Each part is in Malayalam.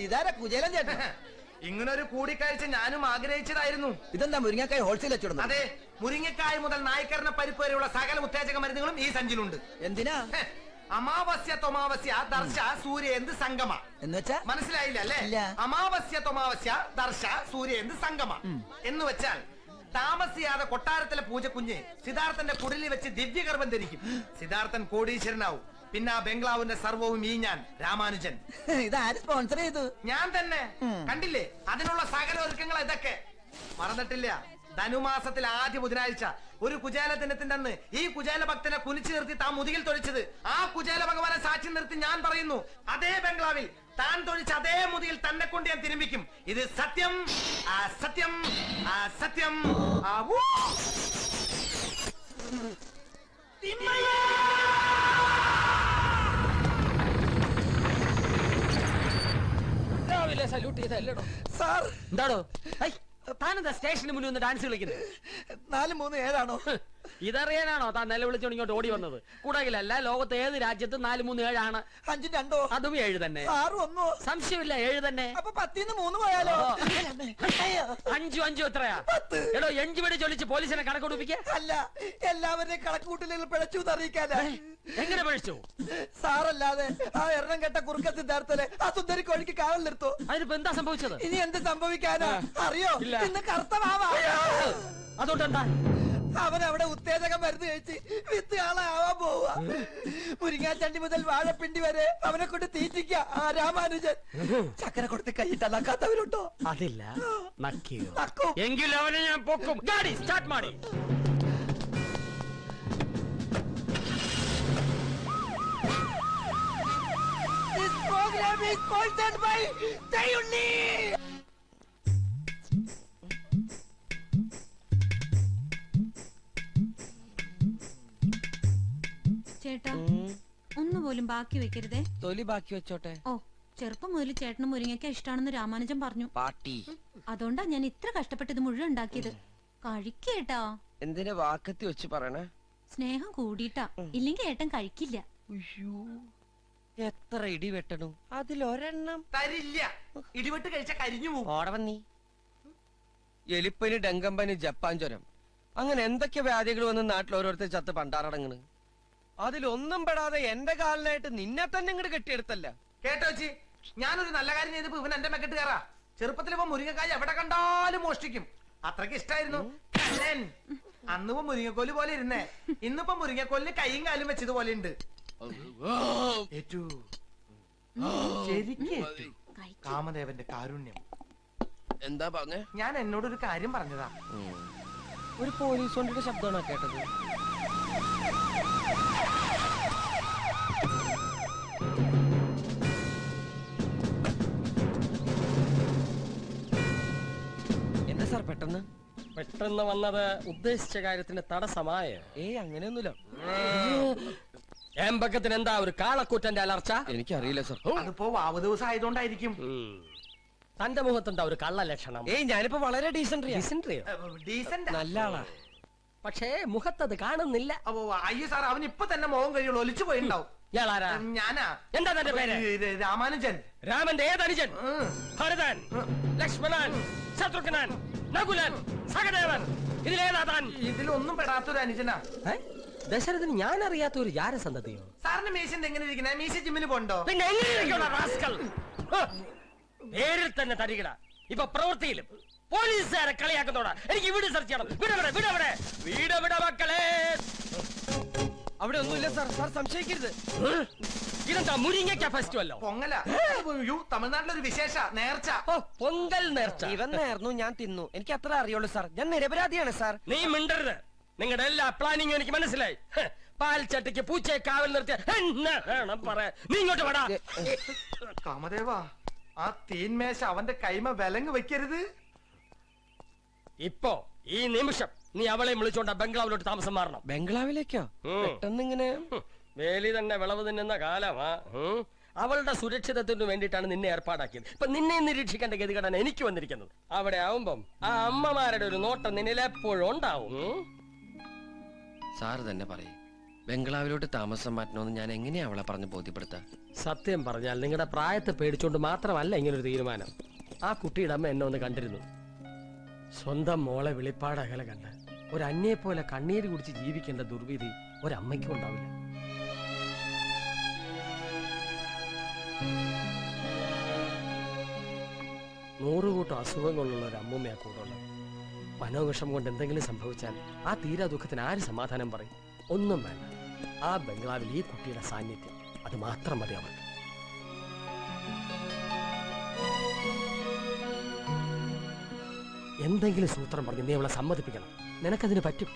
ഇതാരാ കുചേലൻ ചേട്ടൻ? ഇങ്ങനൊരു കൂടിക്കാഴ്ച ഞാനും ആഗ്രഹിച്ചതായിരുന്നു. ഇതെന്താ മുരിങ്ങക്കായ ഹോൾസെയിൽ വെച്ചിടുന്നു? അതെ, മുരിങ്ങക്കായ മുതൽ നായ്ക്കരണ പരിപ്പ് വരെയുള്ള സകല ഉത്തേജക മരുന്നുകളും ഈ സഞ്ചിലുണ്ട്. എന്തിനാ? അമാവാസ്യ തൊമാവാസ്യ ദർശ സൂര്യേന്ത് സംഗമ എന്ന് വെച്ചാ മനസ്സിലായില്ല അല്ലേ? അമാവാസ്യ തൊമാവാസ്യ ദർശ സൂര്യേന്ത് സംഗമ എന്ന് വെച്ചാൽ താമസിയാതെ കൊട്ടാരത്തിലെ പൂജക്കുഞ്ഞ് സിദ്ധാർത്ഥന്റെ കുടിലിൽ വെച്ച് ദിവ്യഗർഭം ധരിക്കും. സിദ്ധാർത്ഥൻ കോടീശ്വരനാവും. പിന്നെ ആ ബംഗ്ലാവിന്റെ സർവവും ഈ ഞാൻ രാമാനുജൻ. ഇതാര് സ്പോൺസർ ചെയ്തു? ഞാൻ തന്നെ. കണ്ടില്ലേ, അതിനുള്ള സകല ഒരുക്കങ്ങൾ ഇതൊക്കെ മറന്നിട്ടില്ല. ധനുമാസത്തിൽ ആദ്യ ബുധനാഴ്ച ഒരു കുചേല ദിനത്തിന്റെ അന്ന് ഈ കുചേല ഭക്തനെ കുനിച്ചു നിർത്തി താൻ മുതുകിൽ തൊഴിച്ചത് ആ കുചേല ഭഗവാനെ സാക്ഷി നിർത്തി ഞാൻ പറയുന്നു, അതേ ബംഗ്ലാവിൽ താൻ തൊഴിച്ച അതേ മുതുകിൽ തന്നെ കൊണ്ട് ഞാൻ തിരുമ്പിക്കും. ഇത് സത്യം, സത്യം, സത്യം. രാവിലെ സല്യൂട്ട് ചെയ്തല്ലോ സാർ. എന്താണോ താനെന്താ സ്റ്റേഷന് മുന്നിൽ ഒന്ന് ഡാൻസ് കളിക്കുന്നത്? 437 ഇതറിയാനാണോ താൻ നിലവിളിച്ചോണ്ട് ഇങ്ങോട്ട് ഓടി വന്നത്? കൂടാകിലല്ല, ലോകത്ത് ഏത് രാജ്യത്തും 437 5 2 അതും 7 തന്നെ. 6 1 സംശയമില്ല, 7 തന്നെ. അപ്പൊ 10 3 പോയാലോ? 5 5 എത്രയാ? 10. എടോ, 5 വരെ ചൊല്ലിച്ച് പോലീസിനെ കണക്കൊടുപ്പിക്ക. അല്ല, എല്ലാവരുടെയും കണക്കൂട്ടലുകൾ പിഴച്ചു അറിയിക്കാനാ. എങ്ങനെ പഴിച്ചു? സാറല്ലാതെ ആ എണ്ണം കെട്ട കുറുക്ക സിദ്ധാർത്ഥനെ ആ സുന്ദരി കോഴിക്ക് കാവൽ നിർത്തോ? അതിനിപ്പോ എന്താ സംഭവിച്ചത്? ഇനി എന്ത് സംഭവിക്കാനാ അറിയോ? ഇന്ന് കർത്തവാവാ. അതുകൊണ്ടെന്താ? അവൻ അവിടെ ഉത്തേജക മരുന്ന് കഴിച്ച് വിത്ത് ആളാവാൻ പോവാ. മുരിങ്ങാച്ചണ്ടി മുതൽ വാഴപ്പിണ്ടി വരെ അവനെ കൊണ്ട് തീറ്റിക്ക ആ രാമാനുജൻ. ചക്കര കൊടുത്ത് കൈയിട്ട് നക്കാത്തവരുണ്ടോ? അതില്ല, നക്കിയോ? നക്കും. എങ്കിൽ അവനെ ഞാൻ പൊക്കും. ഗാഡി സ്റ്റാർട്ട് മാടി. This program is sponsored by Tayunni. ചേട്ടാ, ഒന്നുപോലും ബാക്കി വെക്കരുതേ. തൊലി ബാക്കി വെച്ചോട്ടെ. ഓ, ചെറുപ്പം മുതൽ ചേട്ടനും മുരിങ്ങയ്ക്ക ഇഷ്ടാണെന്ന് രാമാനുജൻ പറഞ്ഞു. പാട്ടി. അതുകൊണ്ടാ ഞാൻ ഇത്ര കഷ്ടപ്പെട്ട് ഇത് മുഴുവൻ ഉണ്ടാക്കിയത്. കഴിക്കേട്ടാ. എന്തിനാ വാക്കത്തി വെച്ച് പറയണേ? സ്നേഹം കൂടിയിട്ടാ, ഇല്ലെങ്കിൽ ഏട്ടൻ കഴിക്കില്ല. എത്ര ഇടി വെട്ടണു, അതിലൊരെണ്ണം തരില്ല. ഇടിവെട്ട് കഴിച്ച കരിഞ്ഞു പോകും. ഓടവന്നീ. എലിപ്പനി, ഡെങ്കമ്പനി, ജപ്പാൻ ജ്വരം, അങ്ങനെ എന്തൊക്കെ വ്യാധികൾ വന്ന് നാട്ടിൽ ഓരോരുത്തർ ചത്ത് പണ്ടാറടങ്ങണ്. അതിലൊന്നും പെടാതെ എന്റെ കാലിനായിട്ട് നിന്നെ തന്നെ ഇങ്ങോട്ട് കെട്ടിയെടുത്തല്ല. കേട്ടോ ചേച്ചി, ഞാനൊരു നല്ല കാര്യം ചെയ്തപ്പോ ഇവൻ എന്റെ മെക്കെട്ട് കയറാ. ചെറുപ്പത്തിൽ ഇപ്പൊ മുരിങ്ങക്കായ എവിടെ കണ്ടാലും മോഷ്ടിക്കും. അത്രക്ക് ഇഷ്ടായിരുന്നു. അന്നിപ്പോ മുരിങ്ങക്കോല് പോലെ ഇരുന്നേ, ഇന്നിപ്പോ മുരിങ്ങക്കോലിന് കൈയും കാലും വെച്ചതുപോലെ ഉണ്ട്. കാമദേവന്റെ കാരുണ്യം. എന്താ പറഞ്ഞ? ഞാൻ എന്നോടൊരു കാര്യം പറഞ്ഞതാ. ഒരു പോലീസ് വണ്ടിയുടെ ശബ്ദമാണോ കേട്ടത്? എന്താ സാർ പെട്ടെന്ന്? പെട്ടെന്ന് വന്നത് ഉദ്ദേശിച്ച കാര്യത്തിന് തടസ്സമായ? അങ്ങനെയൊന്നുമില്ല. ഏമ്പക്കത്തിന് എന്താ ഒരു കാളക്കൂറ്റന്റെ അലർച്ച? എനിക്കറിയില്ല സാർ. അതിപ്പോ വാവ് ദിവസം ആയതുകൊണ്ടായിരിക്കും. തന്റെ മുഖത്തുണ്ടാ ഒരു കള്ള ലക്ഷണം? ഞാനിപ്പോ വളരെ ഡീസന്റ്. ഡീസന്റ് നല്ല ആളാ, പക്ഷേ മുഖത്തത് കാണുന്നില്ല. അയ്യോ സാർ, അവൻ ഇപ്പൊ തന്നെ മോഹം കഴിയുള്ളൂ. ഒലിച്ചു പോയിണ്ടാവും. ഇയാളാരാ? ഞാനാ. എന്താ തന്റെ പേര്? രാമാനുജൻ. രാമന്റെ ഏതനുജൻ? ഭരതൻ, ലക്ഷ്മണൻ, ശത്രുഘ്നൻ, നകുലൻ, സഹദേവൻ, ഇതിലേതാ താൻ? ഇതിലൊന്നും പെടാത്തൊരു അനുജനാ. ദശരഥന് ഞാൻ അറിയാത്ത ഒരു ജാരസന്തതിയോ? സാറിന്റെ മീശ എങ്ങനെ ഇരിക്കണേ? മീശ ജിമ്മിന് പോണ്ടോ? പിന്നെ പേരിൽ തന്നെ തരികിട. ഇപ്പൊ പ്രവൃത്തിയിലും പോലീസുകാരെ കളിയാക്കുന്നോടാ. എനിക്ക് വീട് സെർച്ച് ചെയ്യണം. വീടവിടെ മക്കളെ. അവിടെ ഒന്നുമില്ല സാർ. സാർ സംശയിക്കരുത്. ഇതെന്താ മുരിങ്ങയ്ക്ക ഫെസ്റ്റിവല്ലോ? പൊങ്ങല. തമിഴ്നാട്ടിലൊരു വിശേഷ നേർച്ച. പൊങ്കൽ നേർച്ച. ഇവൻ നേർന്നു, ഞാൻ തിന്നു. എനിക്ക് അത്ര അറിയുള്ളൂ സാർ. ഞാൻ നിരപരാധിയാണ് സാർ. നീ മിണ്ടരുത്. നിങ്ങളുടെ എല്ലാ പ്ലാനിങ്ങും എനിക്ക് മനസ്സിലായി. പാൽ ചട്ടിക്ക് പൂച്ചയെ കാവൽ നിർത്തിയ പറയാ. നീ ഇങ്ങോട്ട് വേടാ. കാമദേവ, ആ തീന്മേശ അവന്റെ കൈമ വിലങ്ങ് വെക്കരുത്. ഇപ്പോ ഈ നിമിഷം നീ അവളെ വിളിച്ചോണ്ട ബംഗ്ലാവിലോട്ട് താമസം മാറണം. ബംഗ്ലാവിലേക്കോ? പെട്ടെന്നിങ്ങനെ വേലി തന്നെ വിളവ് തിന്നുന്ന കാലമാ. അവളുടെ സുരക്ഷിതത്വത്തിന് വേണ്ടിയിട്ടാണ് നിന്നെ ഏർപ്പാടാക്കിയത്. ഇപ്പൊ നിന്നെ നിരീക്ഷിക്കേണ്ട ഗതികേടാണ് എനിക്ക് വന്നിരിക്കുന്നത്. അവിടെ ആവുമ്പം ആ അമ്മമാരുടെ ഒരു നോട്ടം നിന്നിൽ എപ്പോഴും ഉണ്ടാവും. സാറ് തന്നെ പറയും. ബംഗ്ലാവിലോട്ട് താമസം മാറ്റണമെന്ന് ഞാൻ എങ്ങനെയാ അവളെ പറഞ്ഞ് ബോധ്യപ്പെടുത്താ? സത്യം പറഞ്ഞാൽ നിങ്ങളുടെ പ്രായത്തെ പേടിച്ചോണ്ട് മാത്രമല്ല ഇങ്ങനൊരു തീരുമാനം. ആ കുട്ടിയുടെ അമ്മ എന്നെ ഒന്ന് കണ്ടിരുന്നു. സ്വന്തം മോളെ വെളിപ്പാടകലെ കണ്ട് ഒരു അന്യെ പോലെ കണ്ണീര് കുടിച്ച് ജീവിക്കേണ്ട ദുർവിധി ഒരമ്മയ്ക്കും ഉണ്ടാവില്ല. നൂറുകൂട്ടം അസുഖങ്ങളുള്ള ഒരു അമ്മൂമ്മയാ കൂടെ ഉള്ളത്. മനോവിഷം കൊണ്ട് എന്തെങ്കിലും സംഭവിച്ചാൽ ആ തീരാ ദുഃഖത്തിന് ആര് സമാധാനം പറയും? ഒന്നും വേണ്ട, ആ ബംഗ്ലാവിൽ ഈ കുട്ടിയുടെ സാന്നിധ്യം അത് മാത്രം മതി അവർക്ക്. എന്തെങ്കിലും സൂത്രം പറഞ്ഞ് നീ അവളെ സമ്മതിപ്പിക്കണം. നിനക്കതിന് പറ്റും.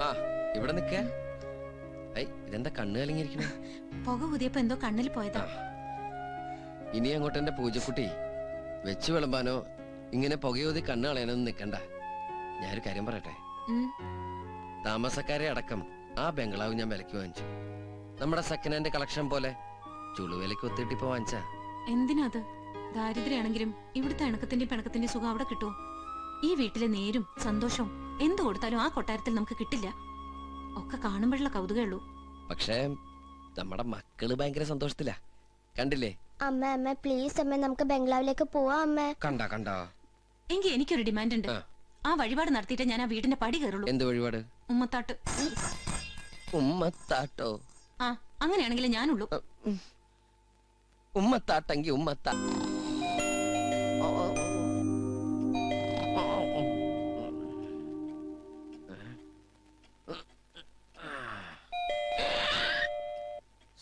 ആ ഇവിടെ നിക്കേ. ഇതെന്താ കണ്ണ് കലങ്ങിയിരിക്കണേ? പുക ഊതിയപ്പോ എന്തോ കണ്ണിൽ പോയതാ. ഇനി അങ്ങോട്ട് എന്റെ പൂജക്കുട്ടി വെച്ച് വിളമ്പാനോ ഇങ്ങനെ പുകയൂതി കണ്ണ് കളയാനൊന്നും നിക്കണ്ട. ഞാനൊരു കാര്യം പറയട്ടെ. താമസക്കാരെ അടക്കം ആ ബംഗ്ലാവ് ഞാൻ വിലക്ക് വാങ്ങിച്ചു. നമ്മുടെ സെക്കൻഡ് ഹാൻഡ് കളക്ഷൻ പോലെ ചുളുവിലക്ക് ഒത്തിട്ട് ഇപ്പൊ വാങ്ങിച്ച. എന്തിനാത്? ദാരിദ്ര്യാണെങ്കിലും ഇവിടുത്തെ ഇണക്കത്തിന്റെ പിണക്കത്തിന്റെ സുഖം അവിടെ കിട്ടുമോ? ഈ വീട്ടിലെ നേരും സന്തോഷവും എന്ത് കൊടുത്താലും ആ കൊട്ടാരത്തിൽ നമുക്ക് കിട്ടില്ല. ഒക്കെ കാണുമ്പോഴുള്ള കൗതുകേ ഉള്ളൂ. പക്ഷേ നമ്മുടെ മക്കള് ഭയങ്കര സന്തോഷത്തിലാ. കണ്ടില്ലേ? അമ്മ അമ്മ പ്ലീസ് അമ്മ നമുക്ക് ബംഗ്ലാവിലേക്ക് പോവാം അമ്മ. കണ്ടോ? എങ്കിൽ എനിക്കൊരു ഡിമാൻഡ് ഉണ്ട്. ആ വഴിപാട് നടത്തിയിട്ട് ഞാൻ ആ വീടിന്റെ പടി കയറുള്ളൂ. എന്ത് വഴിപാട്? ഉമ്മത്താട്ട്. ഉമ്മത്താട്ടോ? ആ അങ്ങനെയാണെങ്കിൽ ഞാനുള്ളൂ. ഉമ്മത്താട്ടെങ്കി ഉമ്മത്താ.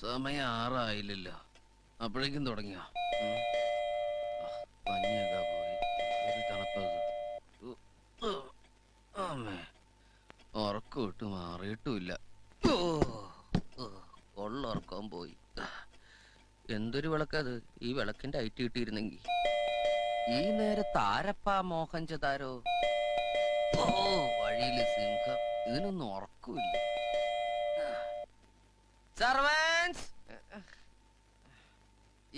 സമയം 6 ആയില്ലല്ലോ, അപ്പോഴേക്കും തുടങ്ങിയോ? പഞ്ഞൊക്കെ പോയി, ഒരു തണുപ്പത്. ഉറക്കം ഇട്ട് മാറിയിട്ടുമില്ല. ഉറക്കം പോയി. എന്തൊരു വിളക്കത്! ഈ വിളക്കിന്റെ ഐറ്റ് കിട്ടിയിരുന്നെങ്കി. ഈ നേരത്ത് ആരപ്പാ മോഹൻചതാരോ? വഴിയില് സിംഹം. ഇതിനൊന്നും ഉറക്കില്ല. സർവൻസ്,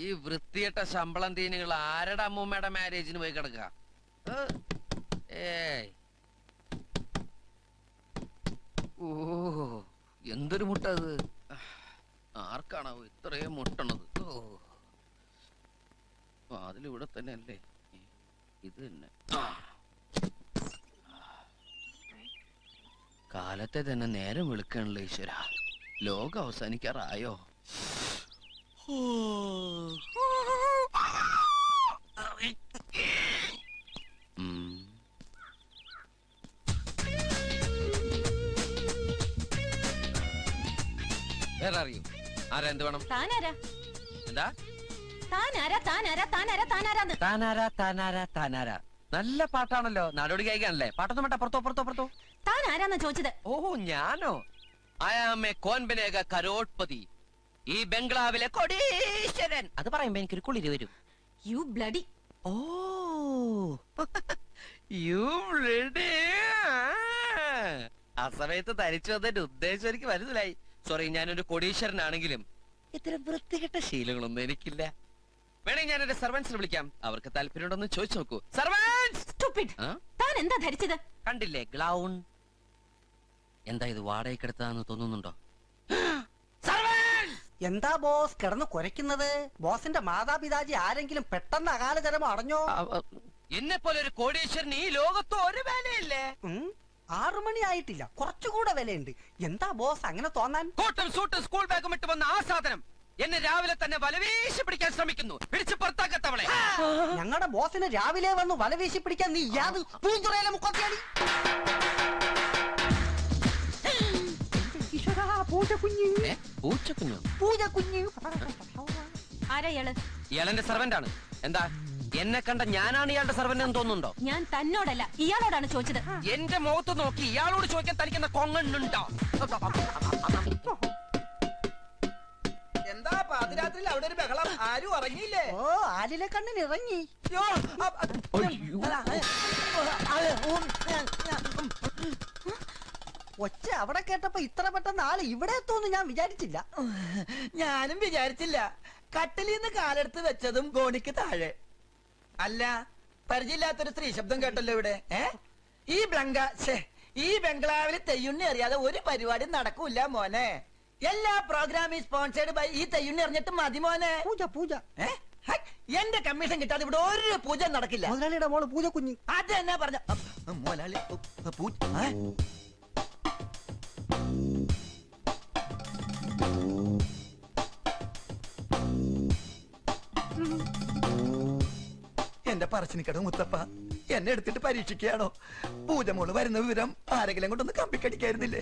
ഈ വൃത്തിയിട്ട ശമ്പളം തീനുകൾ ആരുടെ അമ്മൂമ്മയുടെ മാരേജിന് പോയി കിടക്ക? ഏയ്, ഓ എന്തൊരു മുട്ട അത്! ആർക്കാണോ ഇത്രയും മുട്ടണത്? അതിലിവിടെ തന്നെ അല്ലേ? ഇത് തന്നെ കാലത്തെ തന്നെ നേരം വെളുക്കണല്ലോ ഈശ്വര. ലോകം അവസാനിക്കാറായോ? വേറെ അറിയൂ? ആരാ? എന്ത് വേണം? താനാരാ? എന്താ താനാരാ? താനാരാ? താനാരാ? താനാരാന്ന്? താനാരാ താനാരാ താനാരാ? നല്ല പാട്ടാണല്ലോ. നാടോടി ഗായികാണല്ലേ? പാട്ടൊന്നും വേണ്ട, പുറത്തോ. താനാരാന്നാ ചോദിച്ചത്? ഓ ഞാനോ? അയാമേ കോൻ ബനേഗ കരോട്ട്പതി, ഈ ബംഗ്ലാവിലെ കൊടീശ്വരൻ. അത് പറയുമ്പോ എനിക്കൊരു കുളിര് വരും. You bloody. Oh you bloody. ആ സമയത്ത് ധരിച്ചു വന്നതിന്റെ ഉദ്ദേശം എനിക്ക് മനസ്സിലായി. സോറി, ഞാനൊരു കൊടീശ്വരനാണെങ്കിലും ഇത്തരം വൃത്തികെട്ട ശീലങ്ങളൊന്നും എനിക്കില്ല. വേണമെങ്കിൽ ഞാൻ എന്റെ സർവൻസിനെ വിളിക്കാം, അവർക്ക് താല്പര്യമുണ്ടെന്ന് ചോദിച്ചു നോക്കൂ. സർവൻസ്! താൻ എന്താ ധരിച്ചത്? കണ്ടില്ലേ, ഗ്ലൗൺ. എന്താ ഇത് വാടകയ്ക്കെടുത്താന്ന് തോന്നുന്നുണ്ടോ? എന്താ ബോസ് കിടന്ന് കുരയ്ക്കുന്നത്? ബോസിന്റെ മാതാപിതാജി ആരെങ്കിലും പെട്ടെന്ന് അകാലചരമം അടഞ്ഞോ? എന്നെ പോലെ ഒരു കോടീശ്വരൻ ഈ ലോകത്ത് ഒരു വിലയില്ലേ? 6 മണി ആയിട്ടില്ല, കുറച്ചുകൂടെ വിലയുണ്ട്. എന്താ ബോസ് അങ്ങനെ തോന്നാൻ? കോട്ടും സൂട്ടും സ്കൂൾ ബാഗും ഇട്ട് വന്ന ആ സാധനം എന്നെ രാവിലെ തന്നെ വലവീശി പിടിക്കാൻ ശ്രമിക്കുന്നു. പിടിച്ച് പുറത്താക്കത്തവളെ. ഞങ്ങളുടെ ബോസിന് രാവിലെ വന്ന് വല വീശി പിടിക്കാൻ നീ യാത് പൂഞ്ചുറയിലെ മുക്കത്തിയാണ്. ആരാ ഇയാള്? ഇയാളെന്റെ സർവന്റ് ആണ്. എന്താ, എന്നെ കണ്ട ഞാനാണ് ഇയാളുടെ സർവന്റ് എന്ന് തോന്നുന്നുണ്ടോ? ഞാൻ തന്നോടല്ല ഇയാളോടാണ് ചോദിച്ചത്. എന്റെ മുഖത്ത് നോക്കി ഇയാളോട് ചോദിക്കാൻ തനിക്കുന്ന കൊങ്ങണ്ണുണ്ടോ? എന്താ പാതിരാത്രിയിൽ അവിടെ ഒരു ബഹളം? ആരും ഉറങ്ങിയില്ലേ? ഓ, ആലിലെ കണ്ണിന് ഇറങ്ങി. ഒച്ച അവിടെ കേട്ടപ്പോ പറഞ്ഞപ്പോ ഇത്ര പെട്ടെന്ന് ആള് ഇവിടെ എത്തുമെന്ന് ഞാൻ വിചാരിച്ചില്ല. ഞാനും വിചാരിച്ചില്ല. കട്ടിലിന്ന് കാലെടുത്ത് വെച്ചതും ഗോണിക്ക് താഴെ. അല്ല, പരിചയമില്ലാത്തൊരു സ്ത്രീ ശബ്ദം കേട്ടല്ലോ ഇവിടെ. ഈ ബംഗ്ലാവിൽ തെയ്യുണ്ണി അറിയാതെ ഒരു പരിപാടി നടക്കൂല മോനെ. എല്ലാ പ്രോഗ്രാമും സ്പോൺസേഡ് ബൈ ഈ തെയ്യുണ്ണി അറിഞ്ഞിട്ട് മതി മോനെ. പൂജ പൂജ. എന്റെ കമ്മീഷൻ കിട്ടാതെ ഇവിടെ ഒരു പൂജ നടക്കില്ല. മുതലാളിയുടെ മോള് പൂജ കുഞ്ഞി. അത് തന്നെ പറഞ്ഞ മോലാളി എന്റെ പറശ്ശിനിക്കട മുത്തപ്പ എന്നെ എടുത്തിട്ട് പരീക്ഷിക്കുകയാണോ? പൂജമോള് വരുന്ന വിവരം ആരെങ്കിലും കൊണ്ടൊന്ന് കമ്പിക്കടിക്കായിരുന്നില്ലേ?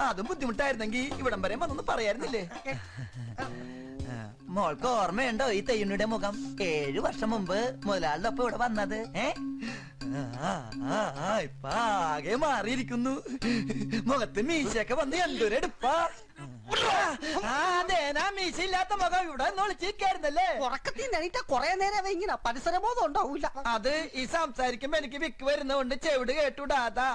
അതും ബുദ്ധിമുട്ടായിരുന്നെങ്കിൽ ഇവിടം വരെ വന്നൊന്ന് പറയായിരുന്നില്ലേ? മോൾക്ക് ഓർമ്മയുണ്ടോ ഈ തെയ്യുണ്ണിയുടെ മുഖം? 7 വർഷം മുമ്പ് മുതലാളിയുടെ ഒപ്പം ഇവിടെ വന്നത്. ഇപ്പൊ ആകെ മാറിയിരിക്കുന്നു. മുഖത്ത് മീശയൊക്കെ വന്ന് എന്തൊരെടുപ്പാ. അതേനാ മീശ ഇല്ലാത്ത മുഖം ഇവിടെ വിളിച്ചിരിക്കായിരുന്നല്ലേ? ഉറക്കത്തിൽ എണീറ്റ കൊറേ നേരം ഇങ്ങനെ പരിസരബോധം ഉണ്ടാവൂല. അത് ഈ സംസാരിക്കുമ്പോ എനിക്ക് വിക്ക് വരുന്നതുകൊണ്ട് ചെവിട് കേട്ടുടാതാ.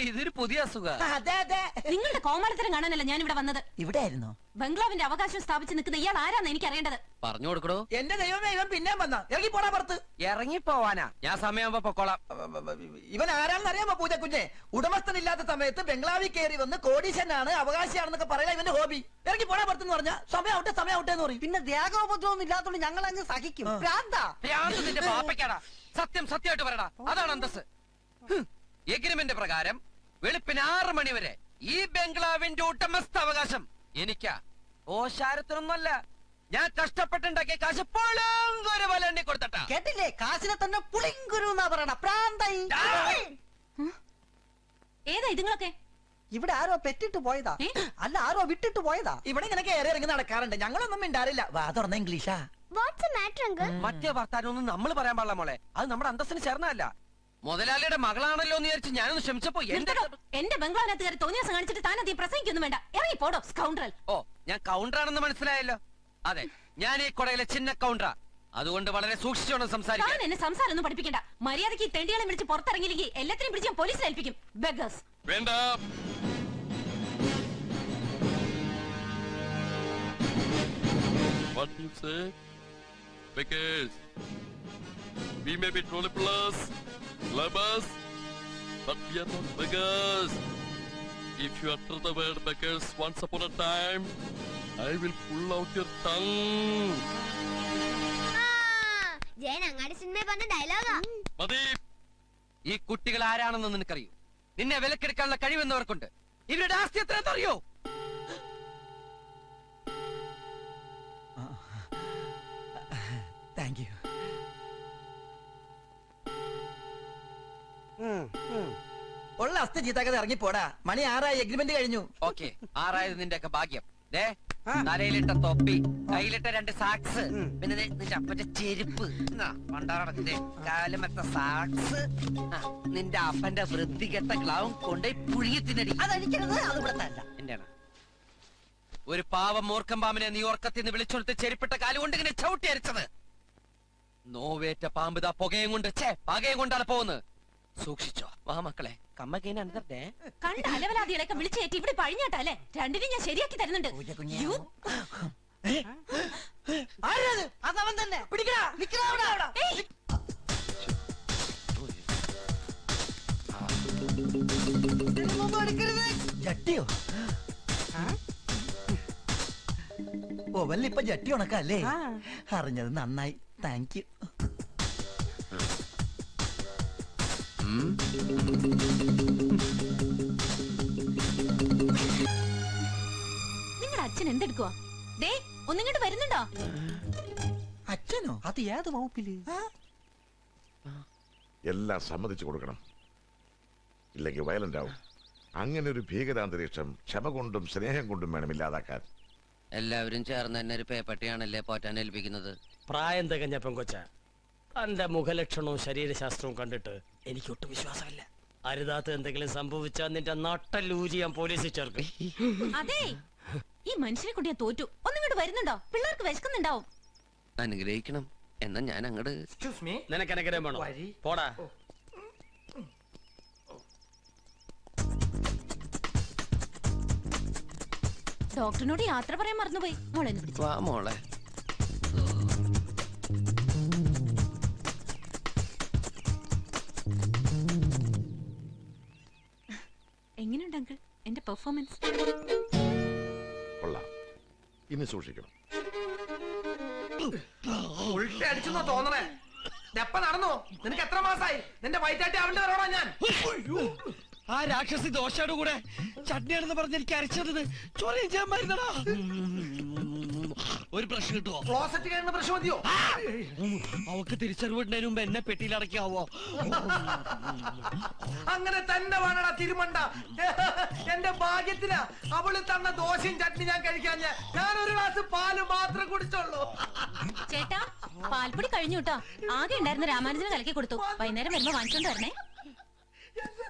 ഇതൊരു പുതിയ അസുഖ. അതെ അതെ. നിങ്ങളുടെ കോമാളിത്തരം കാണാനല്ല ഞാൻ ഇവിടെ വന്നത്. ഇവിടെ ആയിരുന്നോ? ബംഗ്ലാവിന്റെ അവകാശം സ്ഥാപിച്ച് നിൽക്കുന്ന ഇയാൾ ആരാന്ന് എനിക്ക് അറിയേണ്ടത്. പറഞ്ഞു കൊടുക്കടോ. എന്റെ ദൈവമേ, ഇവൻ പിന്നെ വന്ന ഇറങ്ങി പോടാ പുറത്ത്. ഇറങ്ങിപ്പോവാനാ? ഞാൻ സമയമാകുമ്പോ പൊക്കോളാം. ഇവൻ ആരാണെന്ന് അറിയാമോ പൂജക്കുഞ്ഞെ? ഉടമസ്ഥനില്ലാത്ത സമയത്ത് ബംഗ്ലാവിൽ കയറി വന്ന് കോടീശനാണ് അവകാശിയാണെന്നൊക്കെ പറയാ ഇവന്റെ ഹോബി. ഇറങ്ങി പോടാ പുറത്തെന്ന് പറഞ്ഞാ സമയാവട്ടെ എന്ന് പറയും. പിന്നെ ദേഹോപദ്രവൊന്നും ഇല്ലാത്തോണ്ട് ഞങ്ങൾ അങ്ങ് സഹിക്കും. നിന്റെ പാപ്പയ്ക്കാടാ. സത്യമായിട്ട് പറയടാ, അതാണ് അന്തസ്. എഗ്രിമെന്റ് പ്രകാരം വെളുപ്പിന് 6 മണി വരെ ഈ ബംഗ്ലാവിന്റെ ഉടമസ്ഥ അവകാശം എനിക്കാ. ഓശാരത്തിനൊന്നുമല്ല, ഞാൻ കഷ്ടപ്പെട്ടുണ്ടാക്കിയ കാശ് പൊളങ്കൊരു പോലെ എണ്ണി കൊടുത്തട്ടാ. കേട്ടില്ലേ? കാശിനെ തന്നെ പുളിങ്കുരു എന്നാ പറയണ. പ്രാന്തായി. ഏതാ ഇതുങ്ങളൊക്കെ? ഇവിടെ ആരോ പെറ്റിട്ട് പോയതാ. അല്ല, ആരോ വിട്ടിട്ട് പോയതാ. ഇവിടെ ഇങ്ങനെ കയറി ഇറങ്ങി നടക്കാറുണ്ട്. ഞങ്ങളൊന്നും മിണ്ടാറില്ല. വാ തുറന്ന ഇംഗ്ലീഷാ. മറ്റേ വർത്താനൊന്നും നമ്മൾ പറയാൻ പാടില്ല മോളെ. അത് നമ്മുടെ അന്തസ്സിന് ചേർന്നതല്ല. മുതലാളിയുടെ മകളാണല്ലോ എന്ന് വിചാരിച്ച് ഞാനൊന്ന് ക്ഷമിച്ചപ്പോ എന്റെ ബംഗ്ലാവിനകത്ത് കയറി തോന്നിയാസം കാണിച്ചിട്ട് താനതീ പ്രസംഗിക്കൊന്നും വേണ്ട. ഇറങ്ങി പോടോ സ്കൗണ്ടറൽ. ഓ, ഞാൻ കൗണ്ടറാണെന്ന് മനസ്സിലായല്ലോ. അതെ, ഞാൻ ഈ കൊടയിലെ ചിന്ന കൗണ്ടറാ. അതുകൊണ്ട് വളരെ സൂക്ഷിച്ചോണം സംസാരിക്കാൻ. താൻ എന്നെ സംസാരം ഒന്നും പഠിപ്പിക്കണ്ട. മര്യാദയ്ക്ക് ഈ തെണ്ടികളെ വിളിച്ച് പുറത്തിറങ്ങിയില്ലെങ്കിൽ എല്ലാത്തിനും പിടിച്ച് ഞാൻ പോലീസിൽ ഏൽപ്പിക്കും. ബെഗേഴ്സ്. വേണ്ട. What do you say? Beggars. We may be trolley plus, lovers, but we are not beggars. If you utter the word beggars once upon a time, I will pull out your tongue. Jayan അങ്ങാടി സിനിമയിൽ പറഞ്ഞ ഡയലോഗാ. മതി. ഈ കുട്ടികൾ ആരാണെന്ന് നിനക്കറിയോ? നിന്നെ വിലക്കെടുക്കാനുള്ള കഴിവെന്നവർക്കുണ്ട്. ഇവരുടെ ആസ്തി എത്രയെന്ന് അറിയോ? Thank you. ഉള്ള അസ്ഥി ചീത്താക്കത് ഇറങ്ങി പോടാ. മണി 6 എഗ്രിമെന്റ് കഴിഞ്ഞു. ഓക്കെ, 6 നിന്റെ ഒക്കെ ഭാഗ്യം. തലയിലിട്ട തൊപ്പി, കയ്യിലിട്ട 2 സാക്സ്, പിന്നെ നിന്റെ അപ്പന്റെ ചെരുപ്പ്, പണ്ടാറടത്തിന്റെ കാലമത്തെ സാക്സ്, നിന്റെ അപ്പന്റെ വൃത്തികെട്ട ഗ്ലൗം കൊണ്ട് പുഴിയത്തിനടി. അതടിക്കരുത്. അത് ഇവിടത്തെ അല്ല. എന്റെ ഒരു പാവം മൂർഖം പാമ്പിനെ നീ ഓർക്കത്തിന്ന് വിളിച്ചെടുത്ത് ചെരുപ്പിട്ട കാലുകൊണ്ട് ഇങ്ങനെ ചവിട്ടി അരിച്ചത്. നോവേറ്റ പാമ്പ് ഇതാ പുകയും കൊണ്ട് പകയും കൊണ്ടാണ് പോകുന്നത്. സൂക്ഷിച്ചോ. വാ മക്കളെ, കമ്മക്കീനെ അനുതരട്ടെ. കണ്ട അലവലാദികളെയൊക്കെ വിളിച്ചേറ്റി ഇവിടെ പഴിഞ്ഞാട്ടല്ലേ. രണ്ടിനും ഞാൻ ശരിയാക്കി തരുന്നുണ്ട്. അതവൻ തന്നെ. പിടിക്കടാ. ജട്ടിയോ? ഓവലിപ്പ ജട്ടി ഉണക്കല്ലേ? അറിഞ്ഞത് നന്നായി. Thank you. നിങ്ങളുടെ അച്ഛൻ എന്തെടുക്കുവാ? ദേ, ഒന്നിങ്ങോട്ട് വരുന്നുണ്ടോ? അച്ഛനോ? അത് ഏത് വകുപ്പില്? എല്ലാം സമ്മതിച്ചു കൊടുക്കണം, ഇല്ലെങ്കിൽ വയലന്റ് ആവും. അങ്ങനെ ഒരു ഭീകരാന്തരീക്ഷം ക്ഷമ കൊണ്ടും സ്നേഹം കൊണ്ടും വേണം ഇല്ലാതാക്കാൻ. എല്ലാവരും ചേർന്ന് തന്നെ ഒരു പേപ്പട്ടിയാണല്ലേ പോറ്റാൻ ഏൽപ്പിക്കുന്നത്. പ്രായം തികഞ്ഞ പെങ്കൊച്ച, തന്റെ മുഖലക്ഷണവും ശരീരശാസ്ത്രവും കണ്ടിട്ട് എനിക്കൊട്ടും വിശ്വാസമില്ല. അരുതാത്ത എന്തെങ്കിലും സംഭവിച്ചാൽ നിന്റെ നട്ടല്ലൂരി ഞാൻ പോലീസിൽ ചേർക്കും. അതെ, ഈ മനുഷ്യനെ കൊണ്ട് ഞാൻ തോറ്റു. ഒന്നിങ്ങോട്ട് വരുന്നുണ്ടോ? പിള്ളേർക്ക് വിശക്കുന്നുണ്ടാവും. അനുഗ്രഹിക്കണം. എന്നാ ഞാൻ അങ്ങട്. നിനക്ക് അനുഗ്രഹം വേണോ? പോടാ. ഡോക്ടറിനോട് യാത്ര പറയാൻ മറന്നുപോയി. മോളെ പിടിച്ചു. വാ മോളെ. എങ്ങനെയുണ്ട് അങ്കിൾ എന്റെ പെർഫോമൻസ്? കൊള്ളാം, ഇനി സൂക്ഷിക്കണം. ഉൾട്ടി അടിച്ചെന്നോ തോന്നണേ? എപ്പ നടന്നോ? നിനക്ക് എത്ര മാസായി? നിന്റെ വയറ്റാട്ടി അവന്റെ വരോടാ ഞാൻ. ആ രാക്ഷസി ദോശയുടെ കൂടെ ചട്നിയാണെന്ന് പറഞ്ഞ് എനിക്ക് അരച്ചത് ചോരയും ചെയ്യാൻ മരുന്നടാ. ഒരു പ്രശ്നം കിട്ടുവോ? ക്ലോസറ്റ് കഴിയുന്ന പ്രശ്നം മതിയോ? അവക്ക് തിരിച്ചറിവിടുന്നതിന് മുമ്പ് എന്നെ പെട്ടിയിലടക്കാവോ? അങ്ങനെ തന്നെ വേണടാ തിരുമണ്ട. എന്റെ ഭാഗ്യത്തിനാ അവള് തന്ന ദോശയും ചട്നി ഞാൻ കഴിക്കാൻ. ഞാൻ ഒരു ഗ്ലാസ് പാല് മാത്രം കുടിച്ചോളൂ. ചേട്ടാ പാൽപ്പൊടി കഴിഞ്ഞു കേട്ടോ. ആകെ ഉണ്ടായിരുന്ന രാമാനുജന് കലക്കി കൊടുത്തു. വൈകുന്നേരം വരുമ്പോ വാങ്ങിച്ചോണ്ട് വരണേ.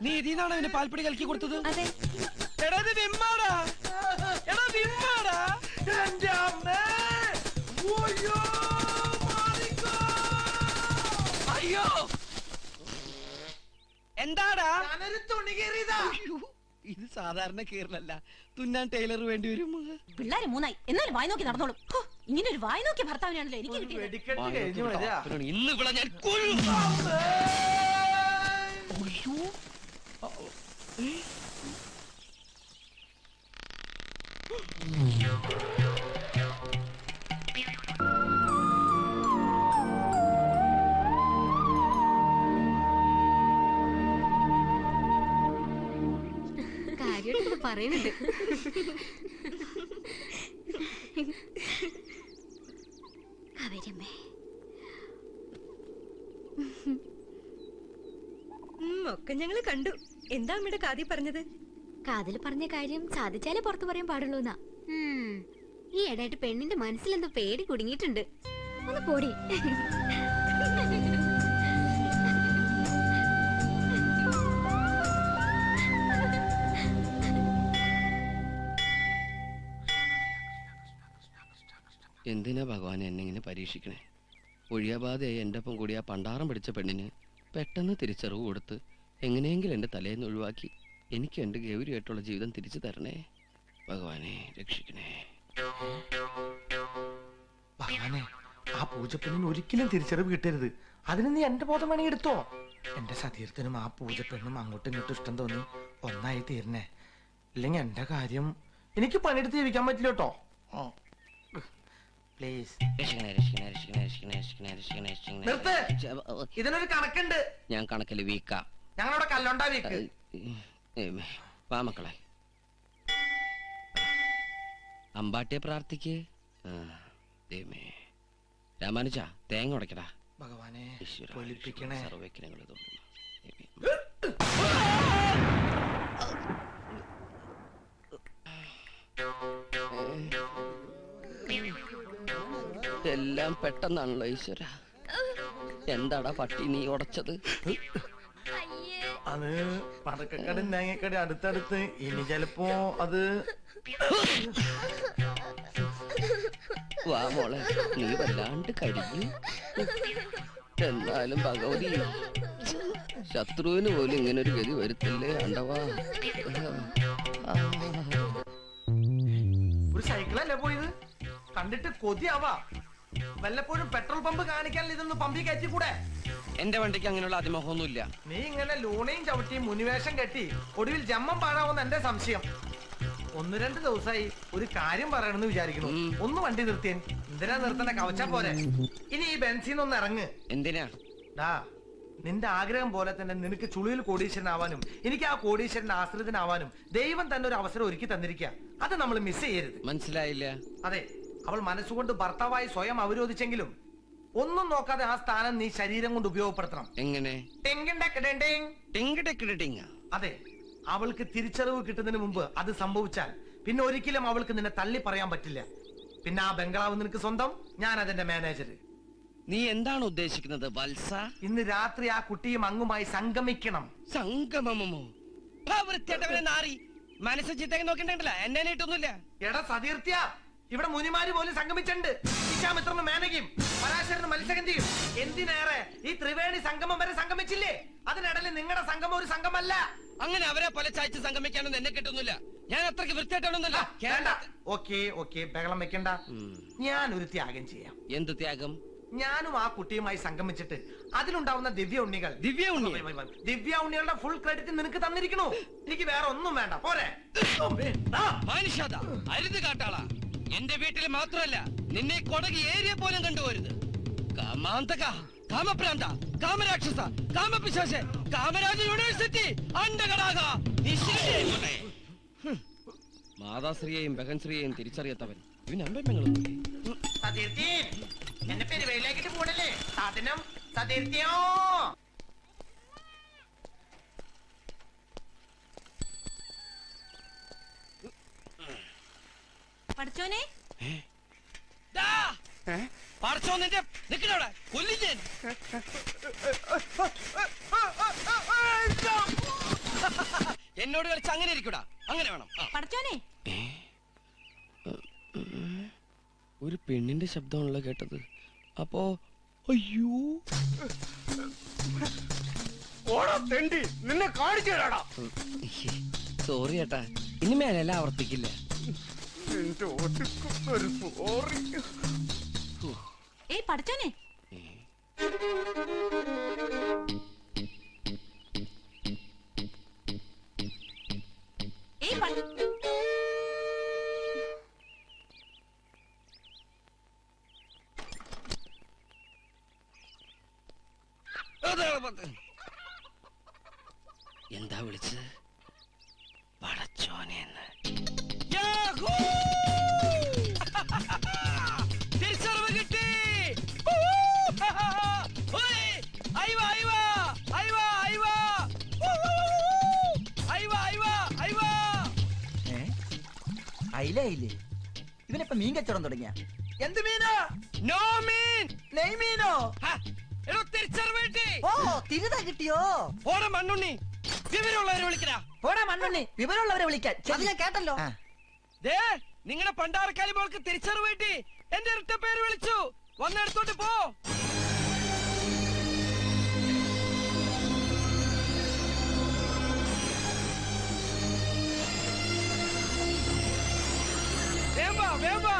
നീ ഇതിനാണോ അവന് പാൽപ്പൊടി കലക്കി കൊടുത്തത്? അതെ. എടാ ഇത് വിമ്മാടാ. എടാ വിമ്മാടാ. എന്റെ അമ്മേ. ഓയ്യോ, മാറിക്കോ. അയ്യോ എന്താടാ? ഞാനൊരു തുണി കീറിയതാ. ഇത് സാധാരണ കീറലല്ല, തുന്നാൻ ടൈലർ വേണ്ടി വരും. പിള്ളേര് മൂന്നായി എന്നാലും വായി നോക്കി നടന്നോളും. ഇങ്ങനെ ഒരു വായി നോക്കിയ ഭർത്താവിനാണല്ലോ എനിക്ക് കിട്ടിയത്. വെടിക്കെട്ട് കഴിഞ്ഞു വരാ. ഇന്ന് ഇവിടെ ഞാൻ കൊല്ലും. കാര്യമായിട്ട് പറയുന്നുണ്ട്. അവരമ്മേ ഒക്കെ ഞങ്ങള് കണ്ടു. എന്താ അമ്മയുടെ കാതി പറഞ്ഞത്? കാതിൽ പറഞ്ഞ കാര്യം സാധിച്ചാലേ പുറത്തു പറയാൻ പാടുള്ളൂ എന്നാ. ഈ ഇടയായിട്ട് പെണ്ണിന്റെ മനസ്സിലെന്തോ പേടി കുടുങ്ങിയിട്ടുണ്ട്. ഒന്ന് പോടി. എന്തിനാ ഭഗവാൻ എന്നെ ഇങ്ങനെ പരീക്ഷിക്കണേ? ഒഴിയാബാധയായി എൻ്റെ ഒപ്പം കൂടി ആ പണ്ടാറം പിടിച്ച പെണ്ണിന് പെട്ടെന്ന് തിരിച്ചറിവ് കൊടുത്ത് എങ്ങനെയെങ്കിലും എൻ്റെ തലേന്ന് ഒഴിവാക്കി എനിക്ക് എൻ്റെ ഗൗരിയായിട്ടുള്ള ജീവിതം തിരിച്ചു തരണേ. ഭഗവാനെ രക്ഷിക്കണേ. ഭഗവാനെ, ആ പൂജപ്പെണ്ണിന് ഒരിക്കലും തിരിച്ചറിവ് കിട്ടരുത്. അതിന് നീ എന്റെ ബോധം വേണമെങ്കിൽ എടുത്തോ. എന്റെ സതീർത്ഥനും ആ പൂജപ്പെണ്ണും അങ്ങോട്ടും ഇങ്ങോട്ടും ഇഷ്ടം തോന്നി ഒന്നായി തീരണേ. ഇല്ലെങ്കിൽ എന്റെ കാര്യം എനിക്ക് പണിയെടുത്ത് ജീവിക്കാൻ പറ്റില്ല കേട്ടോ. പ്ലീസ് നിർത്ത്. ഇതിനൊരു കണക്കുണ്ട്. ഞാൻ കണക്കില് വീക്കാ. ഞങ്ങളവിടെ കല്ലുണ്ടാ വീക്ക്. വാ മക്കളെ, അമ്പാട്ടിയെ പ്രാർത്ഥിക്ക്. രാമാനുജ തേങ്ങ ഉടക്കടാ. ഭഗവാനെ പൊലിപ്പിക്കണേ. സർവ്വക്കിനങ്ങൾ എല്ലാം പെട്ടെന്നാണല്ലോ ഈശ്വര. എന്താടാ പട്ടി നീ ഉടച്ചത്? അത് പടക്കക്കടയും തേങ്ങക്കടയും അടുത്തടുത്ത്. ഇനി ചിലപ്പോ അത് വാ മോളെ, നീ വല്ലാണ്ട് കഴിഞ്ഞു. എന്നാലും ഭഗവതി ശത്രുവിന് പോലും ഇങ്ങനൊരു ഗതി വരുത്തില്ലേ ആണ്ടവാ. ഒരു സൈക്കിളല്ലേ പോയത്? കണ്ടിട്ട് കൊതിയാവാ. വല്ലപ്പോഴും പെട്രോൾ പമ്പ് കാണിക്കാൻ ഇതൊന്ന് പമ്പിൽ കയറ്റി കൂടെ? എന്റെ വണ്ടിക്ക് അങ്ങനെയുള്ള അതിമോഹമൊന്നുമില്ല. നീ ഇങ്ങനെ ലൂണയും ചവിട്ടിയും മുനിവേഷം കെട്ടി ഒടുവിൽ ജമ്മം പാഴാവുന്ന എന്റെ സംശയം. 1-2 ദിവസമായി ഒരു കാര്യം പറയണമെന്ന് വിചാരിക്കുന്നു. ഒന്ന് വണ്ടി നിർത്തിയൻ. എന്തിനാ നിർത്തണ? കവച്ചാ പോരെ. ഇനി ഈ ബെൻസിന്നൊന്ന് ഇറങ്ങ്. എന്തിനാ? ഡാ, നിന്റെ ആഗ്രഹം പോലെ തന്നെ നിനക്ക് ചുളിയിൽ കോടീശ്വരനാവാനും എനിക്ക് ആ കോടീശ്വരന്റെ ആശ്രിതനാവാനും ദൈവം തന്നെ ഒരു അവസരം ഒരുക്കി തന്നിരിക്കുക. അത് നമ്മൾ മിസ് ചെയ്യരുത്. മനസ്സിലായില്ല? അതെ, അവൾ മനസ്സുകൊണ്ട് ഭർത്താവായി സ്വയം അവരോധിച്ചെങ്കിലും ഒന്നും നോക്കാതെ ആ സ്ഥാനം നീ ശരീരം കൊണ്ട് ഉപയോഗപ്പെടുത്തണം. എങ്ങനെ? അതെ, അവൾക്ക് തിരിച്ചറിവ് കിട്ടുന്നതിന് മുമ്പ് അത് സംഭവിച്ചാൽ പിന്നെ ഒരിക്കലും അവൾക്ക് നിന്നെ തള്ളി പറയാൻ പറ്റില്ല. പിന്നെ ആ ബംഗ്ലാവ് നിനക്ക് സ്വന്തം, ഞാൻ അതിന്റെ മാനേജർ. നീ എന്താണ് ഉദ്ദേശിക്കുന്നത് വത്സ? ഇന്ന് രാത്രി ആ കുട്ടിയും അങ്ങുമായി സംഗമിക്കണം. സംഗമമോ? നാറി മനസ്സ് ചിത്തേക്ക് നോക്കണ്ടല്ല, എന്നെ ഇട്ടൊന്നുമില്ല. എടാ സതീർത്യ, ഇവിടെ മുനിമാര് പോലും സംഗമിച്ചിട്ടുണ്ട്. വിശ്വാമിത്രനും മേനകയും പരാശരനും മത്സ്യഗന്ധിയും. എന്തിനേറെ ഈ ത്രിവേണി സംഗമം വരെ സംഗമിച്ചില്ലേ? അതിനിടയിൽ നിങ്ങളുടെ സംഗമം ഒരു സംഗമല്ല. അങ്ങനെ അവരെ പല ചായച്ച് സംഗമിക്കാനൊന്നും എന്നെ കിട്ടുന്നില്ല. ഞാൻ അത്രയ്ക്ക് വൃത്തിയായിട്ടൊന്നുമല്ല. ഓക്കെ ബഹളം വെക്കണ്ട. ഞാൻ ഒരു ത്യാഗം ചെയ്യാം. എന്ത് ത്യാഗം? ഞാനും ആ കുട്ടിയുമായി സംഗമിച്ചിട്ട് അതിലുണ്ടാവുന്ന ദിവ്യ ഉണ്ണികൾ, ദിവ്യ ഉണ്ണികളുടെ ഫുൾ ക്രെഡിറ്റ് നിനക്ക് തന്നിരിക്കണു. എനിക്ക് വേറെ ഒന്നും വേണ്ട. പോരെ മനുഷ്യത അരുത് കാട്ടാളാ. എന്റെ വീട്ടിൽ മാത്രമല്ല, നിന്നെ കൊടകി ഏരിയ പോലും കണ്ടുപോരുത്. കാമാന്തക, കാമപ്രാന്ത, കാമരാക്ഷസ, കാമപിശാച, കാമരാജ യൂണിവേഴ്സിറ്റി അണ്ടകടാക. മാതാശ്രീയെയും ബഹൻശ്രീയെയും തിരിച്ചറിയാത്തവൻ ഇവന് അമ്പങ്ങളൊന്നും. എന്നെ പെരുവയിലേക്കിട്ട് പോടല്ലേ സാധനം. സതീർത്ഥ്യോ പഠിച്ചോനെ പറച്ചോന്നിന്റെ നിക്കണവിടെ കൊല്ലിച്ചേൻ. എന്നോട് കളിച്ച് അങ്ങനെ ഇരിക്കൂടാ. അങ്ങനെ വേണം. പഠിച്ചോനെ ഒരു പെണ്ണിന്റെ ശബ്ദമാണല്ലോ കേട്ടത്. അപ്പോ അയ്യോ നിന്നെ കാണിച്ചു തരാടാ. സോറി ഏട്ടാ, ഇനി മേലെല്ലാം ആവർത്തിക്കില്ല. ഏയ് പഠിച്ചോനെ എന്താ വിളിച്ചത്? പടച്ചോനെന്ന്. തിരിച്ചറിവ് കിട്ടി. അയിലേ ഇവനിപ്പോ മീൻ കച്ചവടം തുടങ്ങിയ. എന്ത് മീനാ? നോ മീൻ. നെയ്മീനോ? തിരിച്ചറിവ് കിട്ടി. ഓ തിരുതാ കിട്ടിയോ? ഓടെ മണ്ണുണ്ണി, വിവരമുള്ളവരെ വിളിക്കടാ. പോടാ മണ്ണുണ്ണി, വിവരമുള്ളവരെ വിളിക്കാൻ. അത് ഞാൻ കേട്ടല്ലോ. ദേ നിങ്ങളുടെ പണ്ടാറക്കാലി മോൾക്ക് തിരിച്ചറിവ് കിട്ടി. എന്റെ ഇരട്ട പേര് വിളിച്ചു. വന്നെടുത്തോട്ട് പോ. വേമ്പാ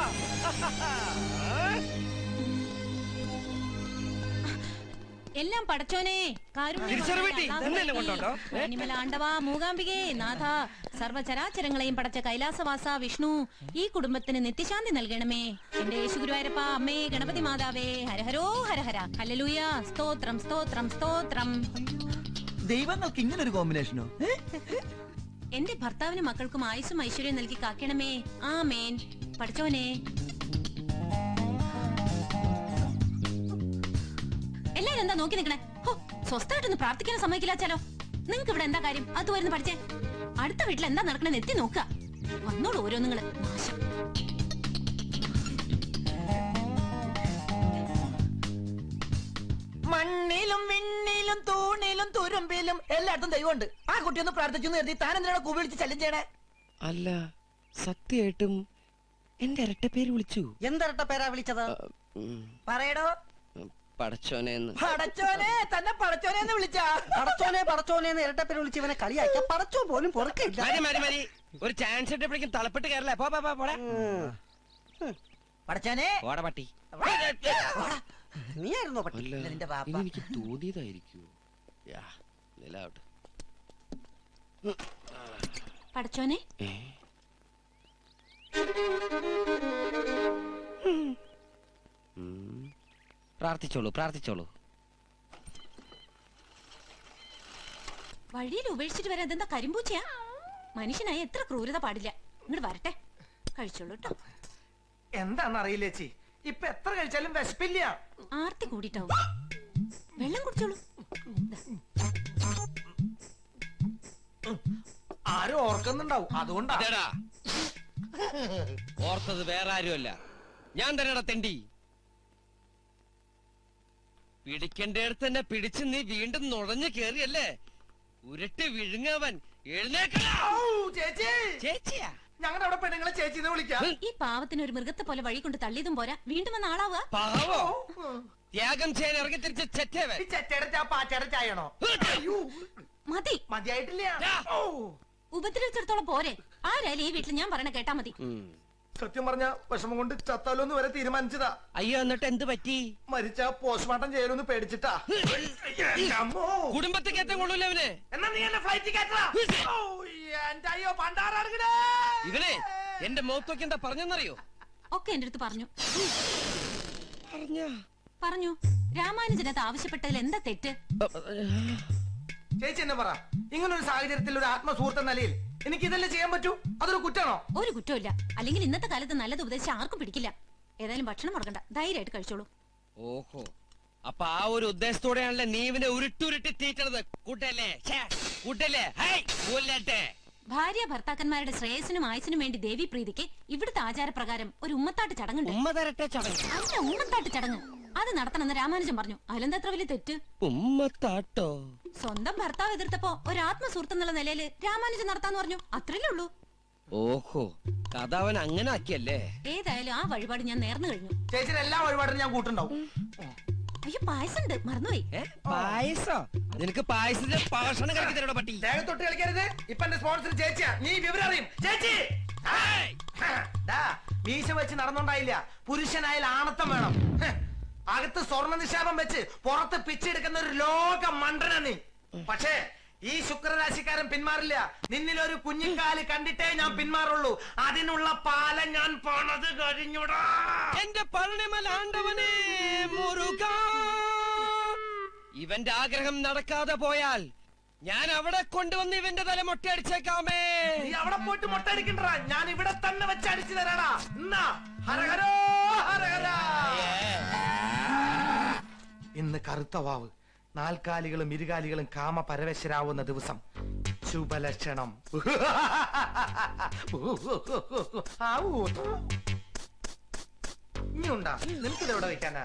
എല്ലാം പടച്ചോനെ കാരുണ്യമലാണ്ടവാ മൂകാംബികേ നാഥ സർവചരാചരങ്ങളെയും പടച്ച കൈലാസവാസ വിഷ്ണു ഈ കുടുംബത്തിന് നിത്യശാന്തി നൽകണമേ. എന്റെ യേശുഗുരുവായൂരപ്പ, അമ്മേ ഗണപതി മാതാവേ, ഹരഹരോ ഹരഹര, ഹല്ലേലൂയ, സ്തോത്രം സ്തോത്രം സ്തോത്രം. ദൈവങ്ങൾക്ക് ഇങ്ങനൊരു കോമ്പിനേഷനോ? എന്റെ ഭർത്താവിനും മക്കൾക്കും ആയുസ്സും ഐശ്വര്യം നൽകി കാക്കണമേ. ആമേൻ. പഠിച്ചോനെ എല്ലാരും എന്താ നോക്കി നിക്കണേ? സ്വസ്ഥമായിട്ടൊന്ന് പ്രാർത്ഥിക്കാൻ സമ്മതിക്കില്ലാച്ചാലോ? നിങ്ങക്ക് ഇവിടെ എന്താ കാര്യം? അത് വരുന്ന പഠിച്ചേ. അടുത്ത വീട്ടിൽ എന്താ നടക്കണെന്ന് എത്തി നോക്കുക. വന്നോളൂ ഓരോ നിങ്ങള്. നാശം. മണ്ണിലും വിണ്ണിലും തൂണിലും തുരുമ്പിലും എല്ലായിടത്തും ദൈവമുണ്ട്. ആ കുട്ടി ഒന്ന് പ്രാർത്ഥിച്ചു കരുതി താൻ എന്തിനാണ് കൂവിളിച്ച് ശല്യം ചെയ്യണേ? അല്ല, സത്യമായിട്ടും എന്റെ ഇരട്ട പേര് വിളിച്ചു. എന്തരട്ട പേരാ വിളിച്ചത്? പറയടോ. പടച്ചോനെന്ന്. പടച്ചോനെ തന്നെ പടച്ചോനെന്ന് വിളിച്ചാ? പടച്ചോനെ ഇരട്ട പേര് വിളിച്ച് ഇവനെ കളിയാക്ക. പടച്ചോ പോലും പൊറുക്കില്ല. ഒരു ചാൻസ് ഇട്ടപ്പോഴേക്കും തളപ്പെട്ട് കയറല്ലേ. പടച്ചോനെ പട്ടി. നീയായിരുന്നോ പട്ടി? നിന്റെ പാപ്പ. എനിക്ക് തോന്നിയതായിരിക്കൂ. പടച്ചോനെ പ്രാർത്ഥിച്ചോളൂ പ്രാർത്ഥിച്ചോളൂ. വഴിയിൽ ഉപേക്ഷിച്ചിട്ട് വരാൻ ഇതെന്താ കരിമ്പൂച്ചയാ? മനുഷ്യനായി എത്ര ക്രൂരത പാടില്ല. ഇങ്ങോട്ട് വരട്ടെ, കഴിച്ചോളൂ കേട്ടോ. എന്താന്നറിയില്ല ചേച്ചി, ഇപ്പൊ എത്ര കഴിച്ചാലും വിശപ്പില്ല. ആർത്തി കൂടിട്ടാവും. വെള്ളം കുടിച്ചോളൂ. ആരും ഓർക്കുന്നുണ്ടാവും, അതുകൊണ്ടാ. ഓർത്തത് വേറെ ആരുമല്ല, ഞാൻ തന്നെടാ തെണ്ടി. പിടിക്കേണ്ടടുത്ത് തന്നെ പിടിച്ച് നീ വീണ്ടും നുഴഞ്ഞു കേറിയല്ലേ? ഉരുട്ടി വിഴുങ്ങവൻ. ചേച്ചിയാ ഞങ്ങളുടെ അവിടെ പെണ്ണുങ്ങളെ ചേച്ചിന്ന് വിളിക്കാം. ഈ പാവത്തിന് ഒരു മൃഗത്തെ പോലെ വഴി കൊണ്ട് തള്ളിയതും പോരാ, വീണ്ടും വന്ന ആളാവുക. പാവോ ത്യാഗം ചെയ്യാൻ ഇറങ്ങി തിരിച്ച് ചെറ്റയുടെ പാച്ചയുടെ ചായണോ? മതി. മതിയായിട്ടില്ല. ഉപദ്രവിച്ചിടത്തോളം പോരെ. ആരായാലും ഈ വീട്ടിൽ ഞാൻ പറയണ കേട്ടാ മതി. സത്യം പറഞ്ഞ വിഷമം കൊണ്ട് ചത്താലോന്ന് വരെ തീരുമാനിച്ചതാ. അയ്യോ, എന്നിട്ട് എന്ത് പറ്റി? മരിച്ച പോസ്റ്റ്മോർട്ടം ചെയ്യലൊന്ന് പേടിച്ചിട്ടാ. കുടുംബത്തെ കയറ്റം കൊള്ളൂല അവന്. എന്നാ നീ എന്നെ ഫ്ലൈറ്റിൽ കയറ്റടാ. എന്റെ അയ്യോ പണ്ടാറാടുകടേ. ഇവനെ എന്റെ മുഖത്തൊക്കെ എന്താ പറഞ്ഞെന്നറിയോ? ഒക്കെ എന്റെ അടുത്ത് പറഞ്ഞു. പറഞ്ഞു രാമാനുജനത്ത് ആവശ്യപ്പെട്ടതിൽ എന്താ തെറ്റ്? ചേച്ചി എന്നെ പറ, ഇങ്ങനൊരു സാഹചര്യത്തിൽ ഒരു ആത്മസുഹൃത്ത് എന്ന നിലയിൽ എനിക്ക് ഇതല്ലേ ചെയ്യാൻ പറ്റൂ? അതൊരു കുറ്റാണോ? ഒരു കുറ്റമില്ല. അല്ലെങ്കിൽ ഇന്നത്തെ കാലത്ത് നല്ലത് ഉപദേശിച്ച് ആർക്കും പിടിക്കില്ല. ഏതായാലും ഭക്ഷണം മുടക്കണ്ട, ധൈര്യമായിട്ട് കഴിച്ചോളൂ. ഓഹോ, അപ്പൊ ആ ഒരു ഉദ്ദേശത്തോടെയാണല്ലേ നീ ഇവനെ ഉരുട്ടുരുട്ടി തീറ്റണത്. കൂട്ടല്ലേ കൂട്ടല്ലേ? ഭാര്യ ഭർത്താക്കന്മാരുടെ ശ്രേയസിനും ആയുസിനും വേണ്ടി ദേവി പ്രീതിക്ക് ഇവിടുത്തെ ആചാരപ്രകാരം ഒരു ഉമ്മത്താട്ട് ചടങ്ങുണ്ട്. അല്ല, ഉമ്മത്താട്ട് ചടങ്ങ്. അത് നടത്തണമെന്ന് രാമാനുജൻ പറഞ്ഞു. അതിലെന്താ അത്ര വലിയ തെറ്റ്? ഉമ്മത്താട്ടോ? സ്വന്തം ഭർത്താവ് എതിർത്തപ്പോ ഒരു ആത്മസുഹൃത്ത് എന്നുള്ള നിലയില് രാമാനുജൻ നടത്താന്ന് പറഞ്ഞു. അത്രയല്ലേ ഉള്ളൂ. ഓഹോ, കഥ അവൻ അങ്ങനെ ആക്കിയല്ലേ? ഏതായാലും ആ വഴിപാട് ഞാൻ നേർന്നു കഴിഞ്ഞു. ചേച്ചിയുടെ എല്ലാ വഴിപാടും ഞാൻ കൂട്ടുണ്ടാവും. അയ്യോ, പായസം ഉണ്ട്, മറന്നുപോയി. പായസോ? നിനക്ക് പായസത്തിന്റെ പാഷണം കളിക്കി തരണോ പട്ടി? ദേഹത്തൊട്ട് കളിക്കരുത്. ഇപ്പൊ എന്റെ സ്പോൺസർ ചേച്ചിയാ. നീ വിവരം അറിയും. ചേച്ചി മീശ വെച്ച് നടന്നുണ്ടായില്ല. പുരുഷനായാൽ ആണത്തം വേണം. അകത്ത് സ്വർണ്ണ നിക്ഷേപം വെച്ച് പുറത്ത് പിച്ചെടുക്കുന്ന ഒരു ലോക മണ്ടന നീ. പക്ഷേ ഈ ശുക്രരാശിക്കാരൻ പിന്മാറില്ല. നിന്നിലൊരു കുഞ്ഞിക്കാല് കണ്ടിട്ടേ ഞാൻ പിന്മാറുള്ളൂ. അതിനുള്ള പാലം ഞാൻ പോണത് കഴിഞ്ഞുടാ. എന്റെ പഴനിമലാണ്ടവനെ മുരുക, ഇവന്റെ ആഗ്രഹം നടക്കാതെ പോയാൽ ഞാൻ അവിടെ കൊണ്ടുവന്ന് ഇവന്റെ തല മൊട്ടയടിച്ചേക്കാമേ. നീ അവിടെ പോയിട്ട് മൊട്ടയടിക്കണ്ടാ, ഞാൻ ഇവിടെ തന്നെ വെച്ച് അടിച്ചു തരാടാ. എന്നാ ഹരഹരോ ഹരഹര. ഇന്ന് കറുത്ത വാവ്, നാൽക്കാലികളും ഇരുകാലികളും കാമ പരവശരാവുന്ന ദിവസം. ശുഭലക്ഷണം. ഇനിയുണ്ടാ? നിനക്കിത് എവിടെ വെക്കാനാ?